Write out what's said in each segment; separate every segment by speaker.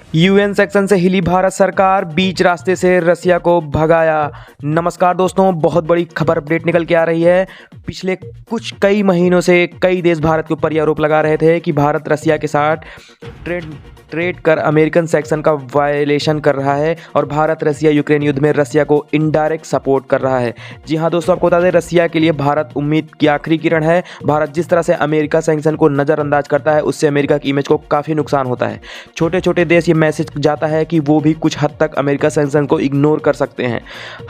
Speaker 1: UN section से हिली भारत सरकार, बीच रास्ते से रसिया को भगाया। नमस्कार दोस्तों, बहुत बड़ी खबर अपडेट निकल के आ रही है। पिछले कई महीनों से कई देश भारत के ऊपर यह आरोप लगा रहे थे कि भारत रसिया के साथ ट्रेड कर अमेरिकन सेक्शन का वायलेशन कर रहा है और भारत रसिया यूक्रेन युद्ध में रसिया को इनडायरेक्ट सपोर्ट कर रहा है। जी हाँ दोस्तों, आपको बता दें, रसिया के लिए भारत उम्मीद की आखिरी किरण है। भारत जिस तरह से अमेरिका सैंक्शन को नज़रअंदाज करता है, उससे अमेरिका की इमेज को काफ़ी नुकसान होता है। छोटे छोटे देश ये मैसेज जाता है कि वो भी कुछ हद तक अमेरिका सैंक्शन को इग्नोर कर सकते हैं।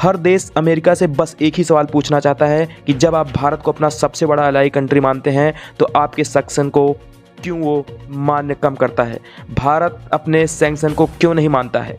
Speaker 1: हर देश अमेरिका से बस एक ही सवाल पूछना चाहता है कि जब आप भारत को अपना सबसे बड़ा अलाई कंट्री मानते हैं तो आपके सैंक्शन को क्यों वो मान्य कम करता है। भारत अपने सैंक्शन को क्यों नहीं मानता है।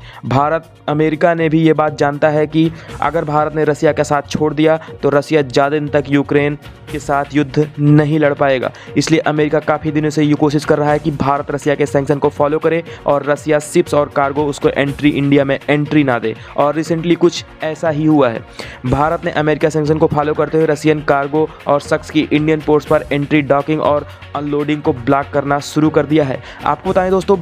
Speaker 1: अमेरिका ने भी ये बात जानता है कि अगर भारत ने रसिया के साथ छोड़ दिया तो रसिया ज़्यादा दिन तक यूक्रेन के साथ युद्ध नहीं लड़ पाएगा। इसलिए अमेरिका काफ़ी दिनों से ये कोशिश कर रहा है कि भारत रसिया के सैंक्शन को फॉलो करे और रसिया शिप्स और कार्गो उसको इंडिया में एंट्री ना दे। और रिसेंटली कुछ ऐसा ही हुआ है। भारत ने अमेरिका सैंक्शन को फॉलो करते हुए रसियन कार्गो और शख्स की इंडियन पोर्ट्स पर एंट्री, डॉकिंग और अनलोडिंग को ब्लॉक करना शुरू कर दिया है। आपको बताएं दोस्तों,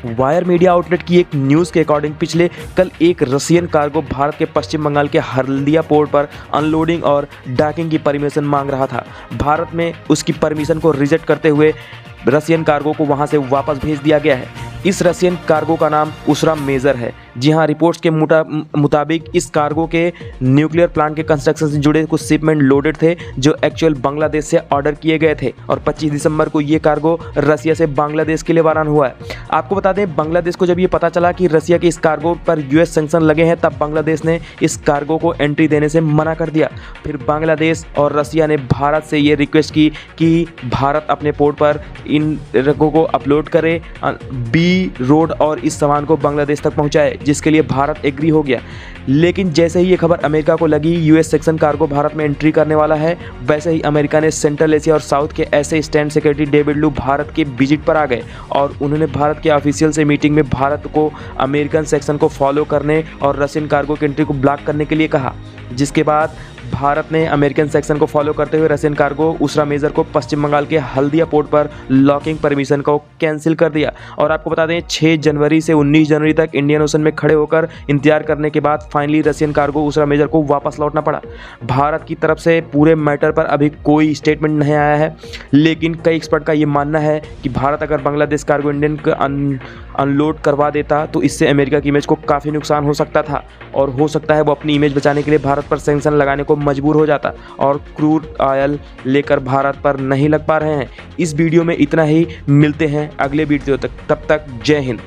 Speaker 1: वायर मीडिया आउटलेट की एक न्यूज़ के अकॉर्डिंग पिछले कल एक रसियन कार्गो भारत के पश्चिम बंगाल के हल्दिया पोर्ट पर अनलोडिंग और डॉकिंग की परमिशन मांग रहा था। भारत में उसकी परमिशन को रिजेक्ट करते हुए रसियन कार्गो को वहां से वापस भेज दिया गया है। इस रसियन कार्गो का नाम उसरा मेजर है। जी हाँ, रिपोर्ट्स के मुताबिक इस कार्गो के न्यूक्लियर प्लांट के कंस्ट्रक्शन से जुड़े कुछ शिपमेंट लोडेड थे जो एक्चुअल बांग्लादेश से ऑर्डर किए गए थे और 25 दिसंबर को ये कार्गो रसिया से बांग्लादेश के लिए रवाना हुआ है। आपको बता दें, बांग्लादेश को जब ये पता चला कि रसिया के इस कार्गो पर यूएस सैंक्शन लगे हैं, तब बांग्लादेश ने इस कार्गो को एंट्री देने से मना कर दिया। फिर बांग्लादेश और रसिया ने भारत से ये रिक्वेस्ट की कि भारत अपने पोर्ट पर इन रंगों को अपलोड करे, बी रोड और इस सामान को बांग्लादेश तक पहुंचाए, जिसके लिए भारत एग्री हो गया। लेकिन जैसे ही ये खबर अमेरिका को लगी यूएस सेक्शन कार्गो भारत में एंट्री करने वाला है, वैसे ही अमेरिका ने सेंट्रल एशिया और साउथ के ऐसे स्टैंड सेक्रेटरी डेविड लू भारत के विजिट पर आ गए और उन्होंने भारत के ऑफिशियल से मीटिंग में भारत को अमेरिकन सेक्शन को फॉलो करने और रशियन कार्गो की एंट्री को ब्लॉक करने के लिए कहा। जिसके बाद भारत ने अमेरिकन सेक्शन को फॉलो करते हुए रशियन कार्गो उसरा मेजर को पश्चिम बंगाल के हल्दिया पोर्ट पर लॉकिंग परमिशन को कैंसिल कर दिया। और आपको बता दें, 6 जनवरी से 19 जनवरी तक इंडियन ओशन में खड़े होकर इंतजार करने के बाद फाइनली रशियन कार्गो उसरा मेजर को वापस लौटना पड़ा। भारत की तरफ से पूरे मैटर पर अभी कोई स्टेटमेंट नहीं आया है, लेकिन कई एक्सपर्ट का ये मानना है कि भारत अगर बांग्लादेश कार्गो इंडियन को अनलोड करवा देता तो इससे अमेरिका की इमेज को काफ़ी नुकसान हो सकता था और हो सकता है वो अपनी इमेज बचाने के लिए भारत पर सैंक्शन लगाने को मजबूर हो जाता और क्रूड ऑयल लेकर भारत पर नहीं लग पा रहे हैं। इस वीडियो में इतना ही, मिलते हैं अगले वीडियो तक, तब तक जय हिंद।